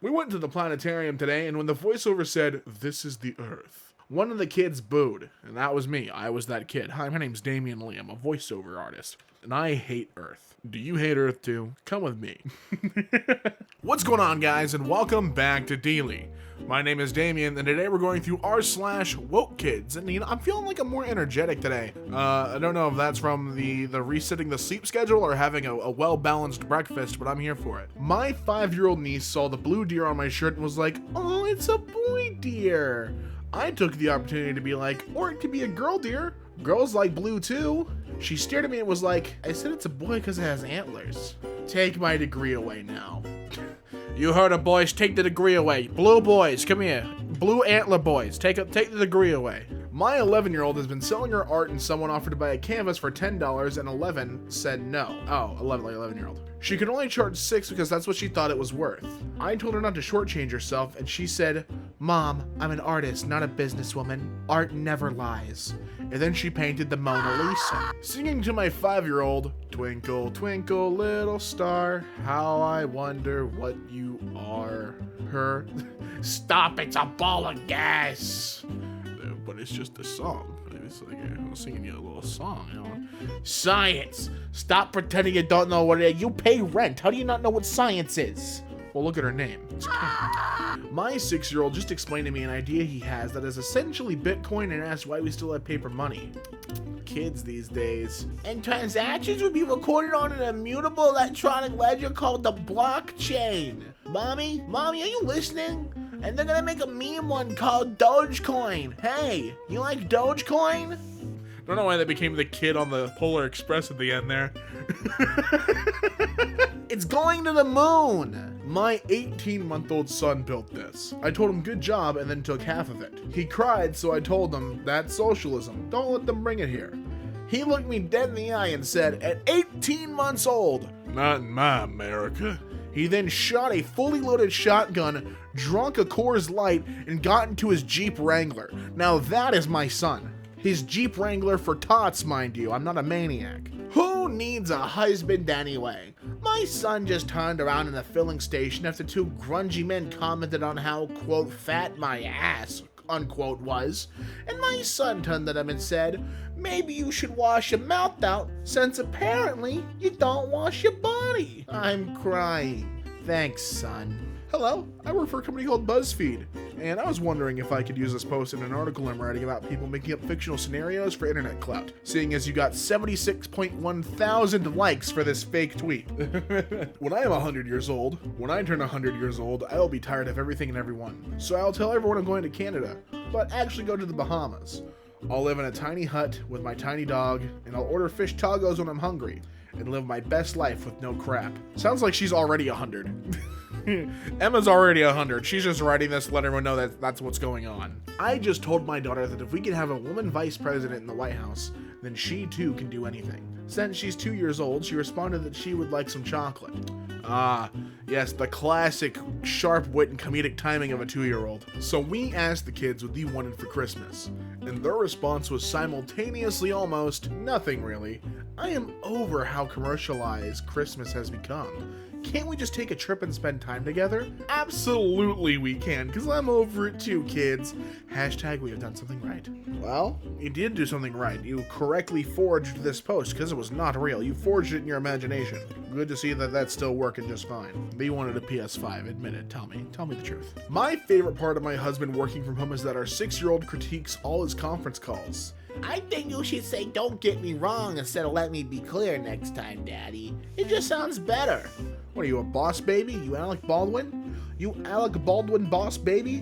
We went to the planetarium today, and when the voiceover said, "This is the Earth," one of the kids booed, and that was me. I was that kid. Hi, my name's Damian Lee. I'm a voiceover artist, and I hate Earth. Do you hate Earth too? Come with me. What's going on, guys, and welcome back to Dealy. My name is Damian, and today we're going through r/Wokekids, and I'm feeling like I'm more energetic today. I don't know if that's from the resetting the sleep schedule or having a well-balanced breakfast, but I'm here for it. My 5-year-old niece saw the blue deer on my shirt and was like, "Oh, it's a boy deer." I took the opportunity to be like, "Or it could be a girl deer. Girls like blue too." She stared at me and was like, "I said it's a boy because it has antlers." Take my degree away now. You heard it, boys. Take the degree away. Blue boys, come here. Blue antler boys, take the degree away. My 11-year-old has been selling her art, and someone offered to buy a canvas for $10, and 11 said no. Oh, 11-year-old. She could only charge 6 because that's what she thought it was worth. I told her not to shortchange herself, and she said, "Mom, I'm an artist, not a businesswoman. Art never lies." And then she painted the Mona Lisa, singing to my 5-year-old, "Twinkle, twinkle, little star, how I wonder what you are." Her, "Stop, it's a ball of gas." But it's just a song. It's like I'm singing you a little song, you know. "Science! Stop pretending you don't know what it is. You pay rent. How do you not know what science is?" Well, look at her name. My 6-year-old just explained to me an idea he has that is essentially Bitcoin and asked why we still have paper money. Kids these days. "And transactions would be recorded on an immutable electronic ledger called the blockchain." Mommy, are you listening? And they're gonna make a meme one called Dogecoin. Hey, you like Dogecoin? Don't know why they became the kid on the Polar Express at the end there. It's going to the moon. My 18-month-old son built this. I told him good job and then took half of it. He cried, so I told him that's socialism. Don't let them bring it here. He looked me dead in the eye and said, at 18 months old, "Not in my America." He then shot a fully loaded shotgun, drunk a Coors Light, and got into his Jeep Wrangler. Now that is my son. His Jeep Wrangler for tots, mind you. I'm not a maniac. Who needs a husband anyway? My son just turned around in the filling station after 2 grungy men commented on how, quote, fat my ass, unquote, was. And my son turned at him and said, "Maybe you should wash your mouth out, since apparently you don't wash your body." I'm crying. Thanks, son. Hello, I work for a company called BuzzFeed, and I was wondering if I could use this post in an article I'm writing about people making up fictional scenarios for internet clout, seeing as you got 76.1 thousand likes for this fake tweet. When I am 100 years old, when I turn 100 years old, I will be tired of everything and everyone. So I'll tell everyone I'm going to Canada, but actually go to the Bahamas. I'll live in a tiny hut with my tiny dog, and I'll order fish tacos when I'm hungry, and live my best life with no crap. Sounds like she's already 100. Emma's already 100. She's just writing this to let everyone know that that's what's going on. I just told my daughter that if we can have a woman vice president in the White House, then she too can do anything. Since she's 2 years old, she responded that she would like some chocolate. Ah, yes, the classic sharp wit and comedic timing of a 2-year-old. So we asked the kids what they wanted for Christmas, and their response was simultaneously almost nothing really. I am over how commercialized Christmas has become. Can't we just take a trip and spend time together? Absolutely we can, because I'm over it too, kids. Hashtag we have done something right. Well, you did do something right. You correctly forged this post, because it was not real. You forged it in your imagination. Good to see that that's still working just fine. But you wanted a PS5, admit it. Tell me the truth. My favorite part of my husband working from home is that our 6-year-old critiques all his conference calls. "I think you should say 'don't get me wrong' instead of 'let me be clear' next time, Daddy. It just sounds better." What are you, a boss baby? You Alec Baldwin? You Alec Baldwin boss baby?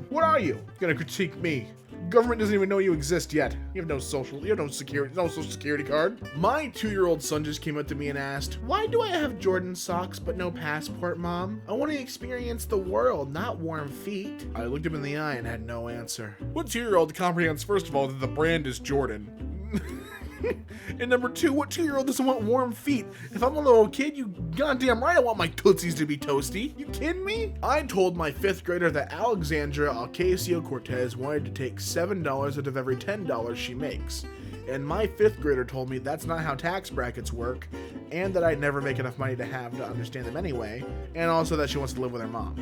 What are you? You're gonna critique me. Government doesn't even know you exist yet. You have no social security card. My 2-year-old son just came up to me and asked, "Why do I have Jordan socks but no passport, Mom? I want to experience the world, not warm feet." I looked him in the eye and had no answer. What 2-year-old comprehends, first of all, that the brand is Jordan? And number 2, what 2-year-old doesn't want warm feet? If I'm a little kid, you goddamn right I want my Tootsies to be toasty. You kidding me? I told my 5th grader that Alexandra Ocasio-Cortez wanted to take $7 out of every $10 she makes. And my 5th grader told me that's not how tax brackets work, and that I'd never make enough money to have to understand them anyway, and also that she wants to live with her mom.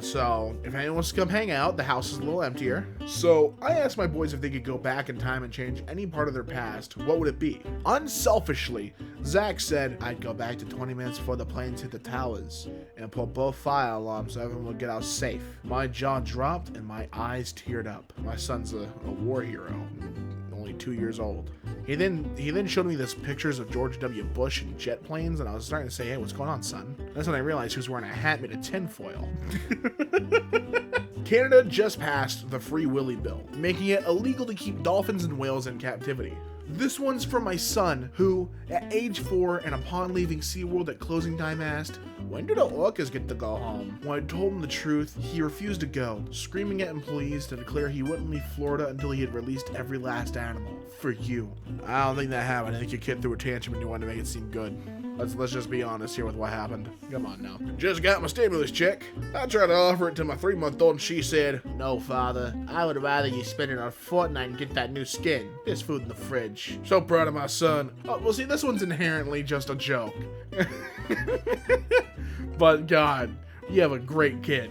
So if anyone wants to come hang out, the house is a little emptier. So I asked my boys if they could go back in time and change any part of their past, what would it be? Unselfishly, Zach said, I'd go back to 20 minutes before the planes hit the towers and put both fire alarms so everyone would get out safe. My jaw dropped and my eyes teared up. My son's a war hero, only 2 years old. He then showed me this pictures of George W. Bush and jet planes, and I was starting to say, hey, what's going on, son? That's when I realized he was wearing a hat made of tinfoil. Canada just passed the Free Willy Bill, making it illegal to keep dolphins and whales in captivity. This one's for my son, who, at age 4 and upon leaving SeaWorld at closing time asked, when do the orcas get to go home? When I told him the truth, he refused to go, screaming at employees to declare he wouldn't leave Florida until he had released every last animal. For you. I don't think that happened. I think your kid threw a tantrum and you wanted to make it seem good. Let's just be honest here with what happened. Come on now. Just got my stimulus check. I tried to offer it to my 3-month-old and she said, no, father. I would rather you spend it on Fortnite and get that new skin. There's food in the fridge. So proud of my son. Oh, well, see, this one's inherently just a joke. But God, you have a great kid.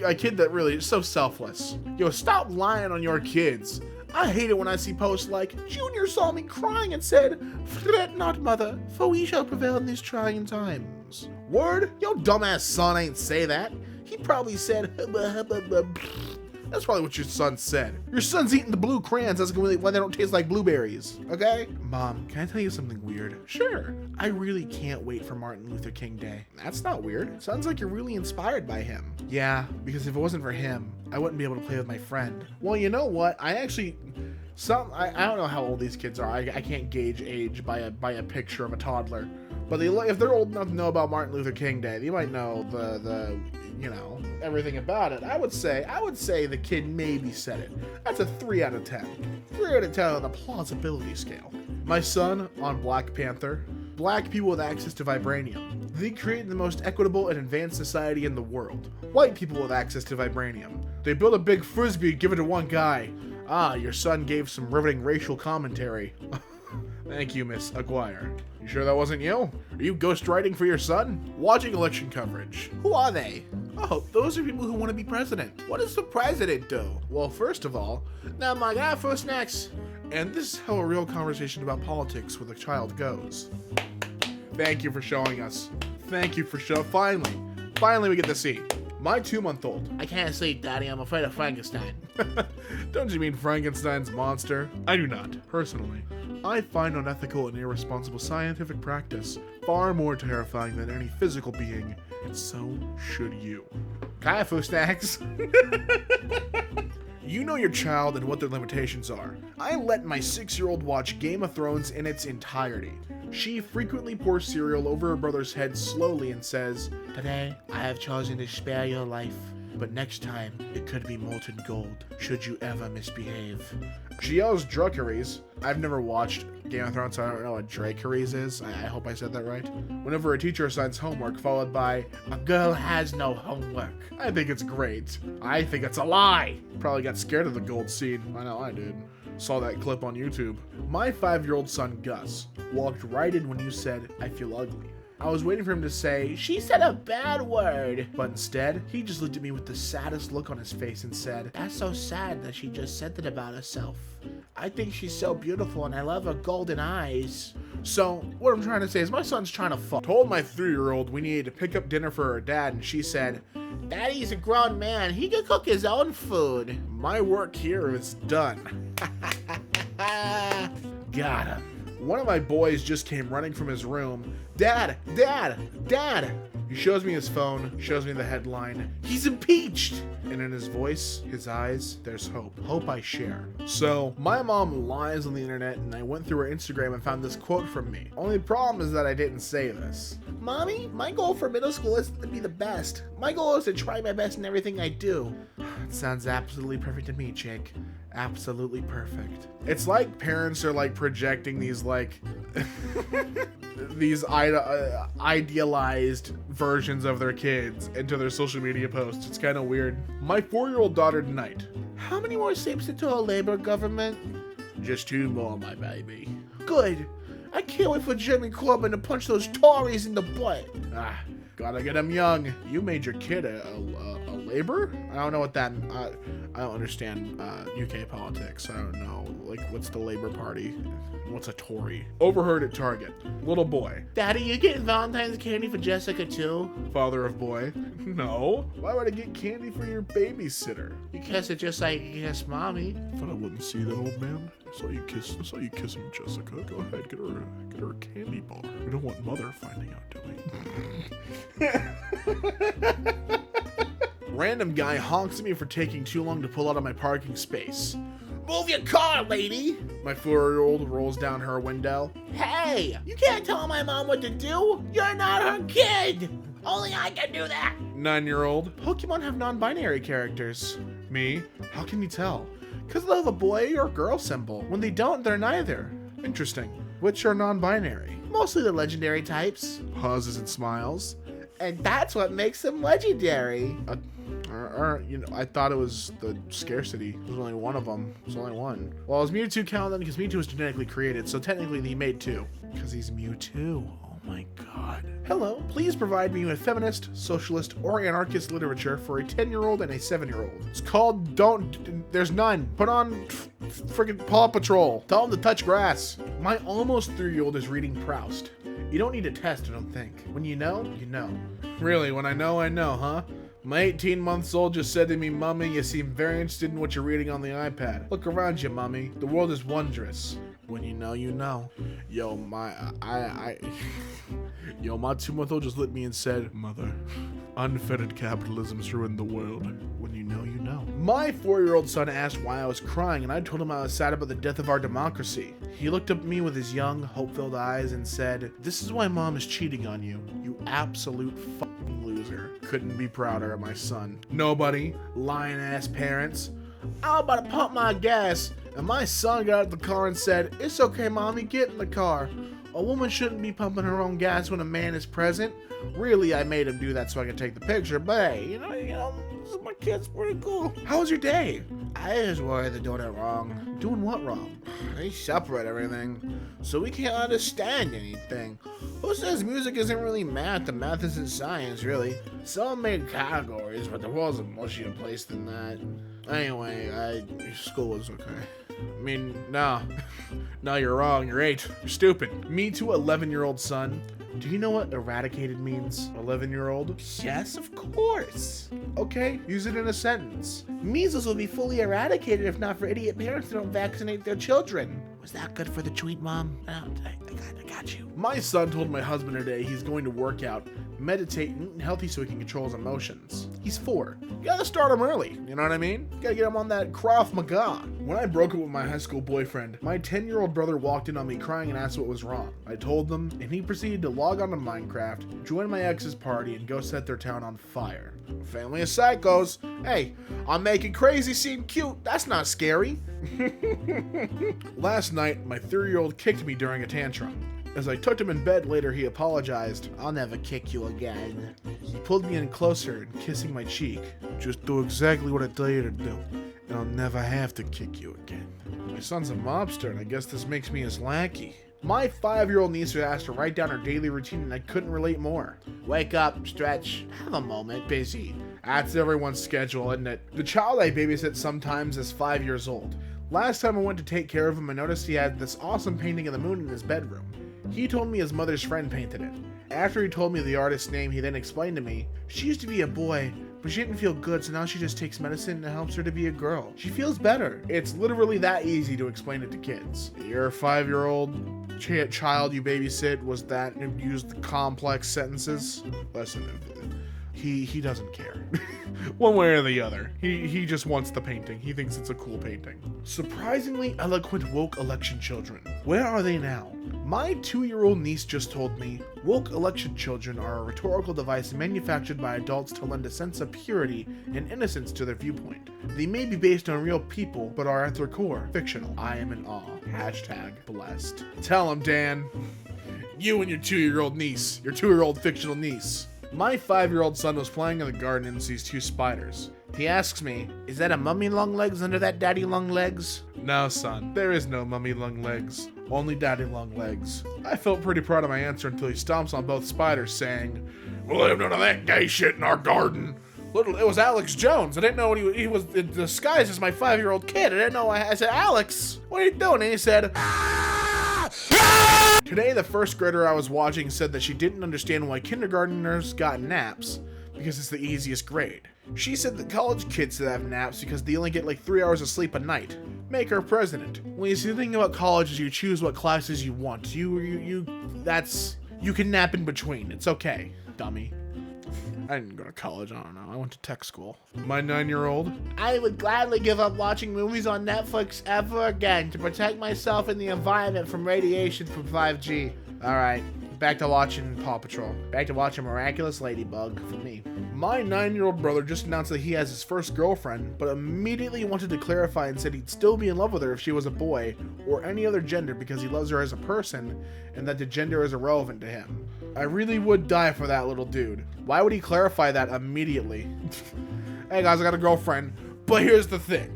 A kid that really is so selfless. Yo, stop lying on your kids. I hate it when I see posts like, Junior saw me crying and said, fret not, mother, for we shall prevail in these trying times. Word? Your dumbass son ain't say that. He probably said, that's probably what your son said. Your son's eating the blue crayons. That's why they don't taste like blueberries, okay? Mom, can I tell you something weird? Sure. I really can't wait for Martin Luther King Day. That's not weird. Sounds like you're really inspired by him. Yeah, because if it wasn't for him, I wouldn't be able to play with my friend. Well, you know what? I don't know how old these kids are. I can't gauge age by a picture of a toddler. But if they're old enough to know about Martin Luther King Day, they might know the everything about it. I would say the kid maybe said it. That's a 3 out of 10. 3 out of 10 on the plausibility scale. My son on Black Panther. Black people with access to vibranium. They created the most equitable and advanced society in the world. White people with access to vibranium. They built a big frisbee and give it to one guy. Ah, your son gave some riveting racial commentary. Thank you, Miss Aguirre. You sure that wasn't you? Are you ghostwriting for your son? Watching election coverage. Who are they? Oh, those are people who want to be president. What does the president do? Well, first of all, now my guy for snacks. And this is how a real conversation about politics with a child goes. Thank you for showing us. Thank you for Finally we get to see. My 2-month-old. I can't sleep, Daddy. I'm afraid of Frankenstein. Don't you mean Frankenstein's monster? I do not, personally. I find unethical and irresponsible scientific practice far more terrifying than any physical being, and so should you. Kaifu snacks. You know your child and what their limitations are. I let my 6-year-old watch Game of Thrones in its entirety. She frequently pours cereal over her brother's head slowly and says, today, I have chosen to spare your life, but next time, it could be molten gold, should you ever misbehave. She yells Druckeries. I've never watched Game of Thrones, so I don't know what Drakeries is. I hope I said that right. Whenever a teacher assigns homework, followed by, a girl has no homework. I think it's great. I think it's a lie. Probably got scared of the gold scene. I know I did. Saw that clip on YouTube. My 5-year-old son, Gus, walked right in when you said, I feel ugly. I was waiting for him to say, she said a bad word. But instead, he just looked at me with the saddest look on his face and said, that's so sad that she just said that about herself. I think she's so beautiful and I love her golden eyes. So, what I'm trying to say is my son's trying to fuck. Told my 3-year-old we needed to pick up dinner for her dad and she said, Daddy's a grown man. He can cook his own food. My work here is done. Got him. One of my boys just came running from his room. Dad! Dad! Dad! He shows me his phone, shows me the headline. He's impeached! And in his voice, his eyes, there's hope. Hope I share. So, my mom lies on the internet and I went through her Instagram and found this quote from me. Only problem is that I didn't say this. Mommy, my goal for middle school isn't to be the best. My goal is to try my best in everything I do. It sounds absolutely perfect to me, chick. Absolutely perfect. It's like parents are like projecting these like these idealized versions of their kids into their social media posts. It's kind of weird. My 4-year-old daughter tonight. How many more steps into a labor government? Just 2 more, my baby. Good. I can't wait for Jimmy Corbin to punch those Tories in the butt. Gotta get him young. You made your kid a labor? I don't know what that. I don't understand UK politics. I don't know. Like, what's the Labour Party? What's a Tory? Overheard at Target. Little boy. Daddy, you getting Valentine's candy for Jessica too? Father of boy. No. Why would I get candy for your babysitter? Because it's just like yes, mommy. Thought I wouldn't see that, old man. I saw you kissing Jessica. Go ahead, get her a candy bar. We don't want mother finding out, do we? Random guy honks at me for taking too long to pull out of my parking space. Move your car, lady! My 4-year-old rolls down her window. Hey! You can't tell my mom what to do! You're not her kid! Only I can do that! 9-year-old. Pokemon have non-binary characters. Me? How can you tell? Because they'll have a boy or girl symbol. When they don't, they're neither. Interesting. Which are non-binary? Mostly the legendary types. Pauses and smiles. And that's what makes them legendary. I thought it was the scarcity. There's only one of them. There's only one. Well, is Mewtwo count then? Because Mewtwo was genetically created, so technically he made 2. Because he's Mewtwo. Oh my god. Hello, please provide me with feminist, socialist, or anarchist literature for a 10-year-old and a 7-year-old. It's called there's none. Put on friggin' Paw Patrol. Tell them to touch grass. My almost 3-year-old is reading Proust. You don't need a test, I don't think. When you know, you know. Really, when I know, huh? My 18-month-old just said to me, Mommy, you seem very interested in what you're reading on the iPad. Look around you, Mommy. The world is wondrous. When you know, you know. Yo, my 2-month-old just looked at me and said, Mother, unfettered capitalism's ruined the world. When you know, you know. My 4-year-old son asked why I was crying, and I told him I was sad about the death of our democracy. He looked up at me with his young, hope-filled eyes and said, This is why Mom is cheating on you. You absolute fucking loser. Couldn't be prouder of my son. Nobody. Lying-ass parents. I'm about to pump my gas, and my son got out of the car and said, It's okay, Mommy, get in the car. A woman shouldn't be pumping her own gas when a man is present. Really, I made him do that so I could take the picture, but hey, you know, my kid's pretty cool. How was your day? I just worry they're doing it wrong. Doing what wrong? They separate everything, so we can't understand anything. Who says music isn't really math and math isn't science, really? Some made categories, but the world's a mushier place than that. Anyway, school was okay. I mean, no, you're wrong. You're 8. You're stupid. Me to 11-year-old son. Do you know what eradicated means? 11-year-old? Yes, of course. Okay, use it in a sentence. Measles will be fully eradicated if not for idiot parents that don't vaccinate their children. Was that good for the tweet, Mom? I got you. My son told my husband today he's going to work out, meditate, and eat healthy so he can control his emotions. He's 4. You gotta start him early, you know what I mean? You gotta get him on that Krav Maga. When I broke up with my high school boyfriend, my 10-year-old brother walked in on me crying and asked what was wrong. I told them, and he proceeded to log on to Minecraft, join my ex's party, and go set their town on fire. Family of psychos. Hey, I'm making crazy seem cute. That's not scary. Last night, my 3-year-old kicked me during a tantrum. As I tucked him in bed later, he apologized. I'll never kick you again. He pulled me in closer and kissing my cheek. Just do exactly what I tell you to do, and I'll never have to kick you again. My son's a mobster, and I guess this makes me his lackey. My 5-year-old niece was asked to write down her daily routine, and I couldn't relate more. Wake up, stretch, have a moment, busy. That's everyone's schedule, isn't it? The child I babysit sometimes is 5 years old. Last time I went to take care of him, I noticed he had this awesome painting of the moon in his bedroom. He told me his mother's friend painted it. After he told me the artist's name, he then explained to me, she used to be a boy, but she didn't feel good, so now she just takes medicine and it helps her to be a girl. She feels better. It's literally that easy to explain it to kids. Your 5-year-old child you babysit was that and used the complex sentences? Listen, he doesn't care. One way or the other. He just wants the painting. He thinks it's a cool painting. Surprisingly eloquent woke election children. Where are they now? My 2-year-old niece just told me, woke election children are a rhetorical device manufactured by adults to lend a sense of purity and innocence to their viewpoint. They may be based on real people, but are at their core fictional. I am in awe. #blessed. Tell him, Dan. You and your 2-year-old niece. Your 2-year-old fictional niece. My 5-year-old son was playing in the garden and sees 2 spiders. He asks me, "Is that a mummy long legs under that daddy long legs?" No, son, there is no mummy long legs, only daddy long legs. I felt pretty proud of my answer until he stomps on both spiders, saying, "We'll have none of that gay shit in our garden." It was Alex Jones. I didn't know he was disguised as my 5-year-old kid. I didn't know. I said, "Alex, what are you doing?" And he said, "Ah! Ah!" Today, the first grader I was watching said that she didn't understand why kindergartners got naps, because it's the easiest grade. She said that college kids should have naps because they only get like 3 hours of sleep a night. Make her president. When you see the thing about college is you choose what classes you want. You can nap in between. It's okay, dummy. I didn't go to college, I don't know. I went to tech school. My 9-year-old. I would gladly give up watching movies on Netflix ever again to protect myself and the environment from radiation from 5G. Alright, back to watching Paw Patrol. Back to watching Miraculous Ladybug for me. My 9-year-old brother just announced that he has his first girlfriend, but immediately wanted to clarify and said he'd still be in love with her if she was a boy or any other gender because he loves her as a person and that the gender is irrelevant to him. I really would die for that little dude. Why would he clarify that immediately? Hey guys, I got a girlfriend, but here's the thing.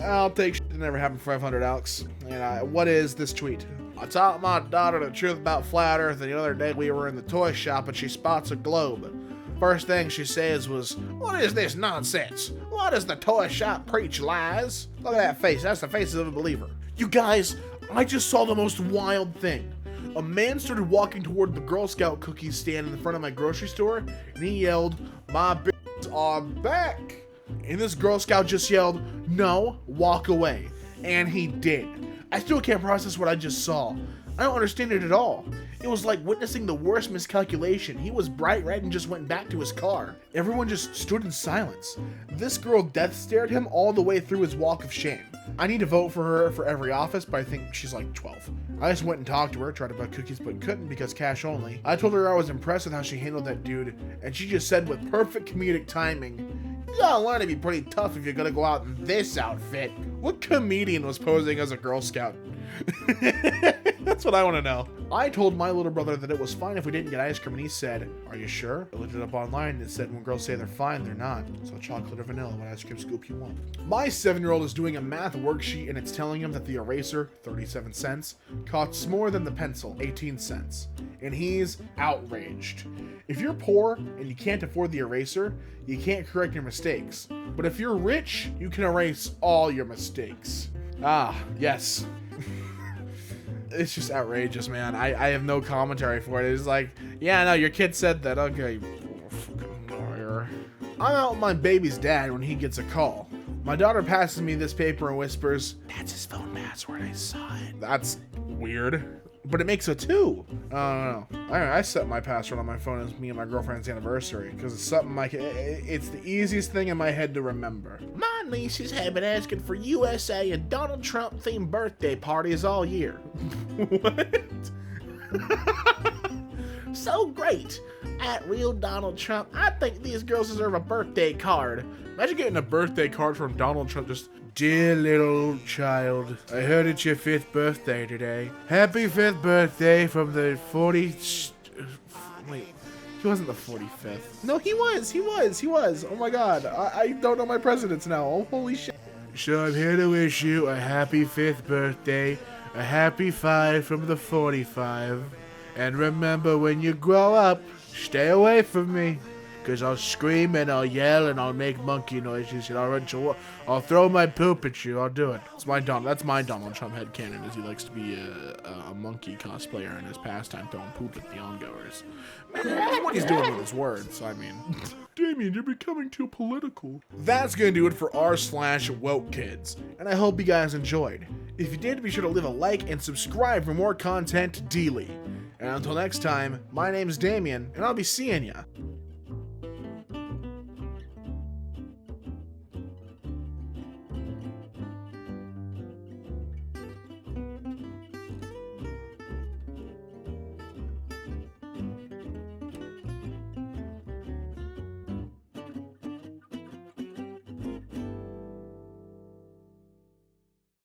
I'll take shit that never happened for 500, Alex. And what is this tweet? I taught my daughter the truth about flat earth, and the other day we were in the toy shop and she spots a globe. First thing she says was, "What is this nonsense? Why does the toy shop preach lies?" Look at that face. That's the face of a believer. You guys, I just saw the most wild thing. A man started walking toward the Girl Scout cookies stand in the front of my grocery store, and he yelled, "My bitches are back!" And this Girl Scout just yelled, "No, walk away." And he did. I still can't process what I just saw. I don't understand it at all. It was like witnessing the worst miscalculation. He was bright red and just went back to his car. Everyone just stood in silence. This girl death stared him all the way through his walk of shame. I need to vote for her for every office, but I think she's like 12. I just went and talked to her, tried to buy cookies, but couldn't because cash only. I told her I was impressed with how she handled that dude, and she just said with perfect comedic timing, "You gotta learn to be pretty tough if you're gonna go out in this outfit." What comedian was posing as a Girl Scout? That's what I want to know. I told my little brother that it was fine if we didn't get ice cream, and he said, "Are you sure?" I looked it up online and it said when girls say they're fine, they're not. So chocolate or vanilla, what ice cream scoop you want. My 7-year-old is doing a math worksheet and it's telling him that the eraser, 37 cents, costs more than the pencil, 18 cents. And he's outraged. If you're poor and you can't afford the eraser, you can't correct your mistakes. But if you're rich, you can erase all your mistakes. Ah, yes. It's just outrageous, man. I have no commentary for it. It's like, yeah, no, your kid said that. Okay, fucking lawyer. I'm out with my baby's dad when he gets a call. My daughter passes me this paper and whispers, "That's his phone password, I saw it." That's weird. But it makes a 2. I don't know. I set my password on my phone as me and my girlfriend's anniversary because it's something it's the easiest thing in my head to remember. My nieces have been asking for USA and Donald Trump themed birthday parties all year. What? So great. At Real Donald Trump, I think these girls deserve a birthday card. Imagine getting a birthday card from Donald Trump just, "Dear little child, I heard it's your 5th birthday today. Happy 5th birthday from the wait, he wasn't the 45th. No, he was. Oh my god, I don't know my presidents now. Oh, holy shit. So I'm here to wish you a happy 5th birthday, a happy 5 from the 45. And remember, when you grow up, stay away from me. Because I'll scream and I'll yell and I'll make monkey noises and I'll throw my poop at you. I'll do it." That's my Donald Trump headcanon, is he likes to be a monkey cosplayer in his pastime, throwing poop at the ongoers. That's what he's doing with his words, I mean. Damien, you're becoming too political. That's going to do it for r/Wokekids, and I hope you guys enjoyed. If you did, be sure to leave a like and subscribe for more content daily. And until next time, my name's Damien, and I'll be seeing ya.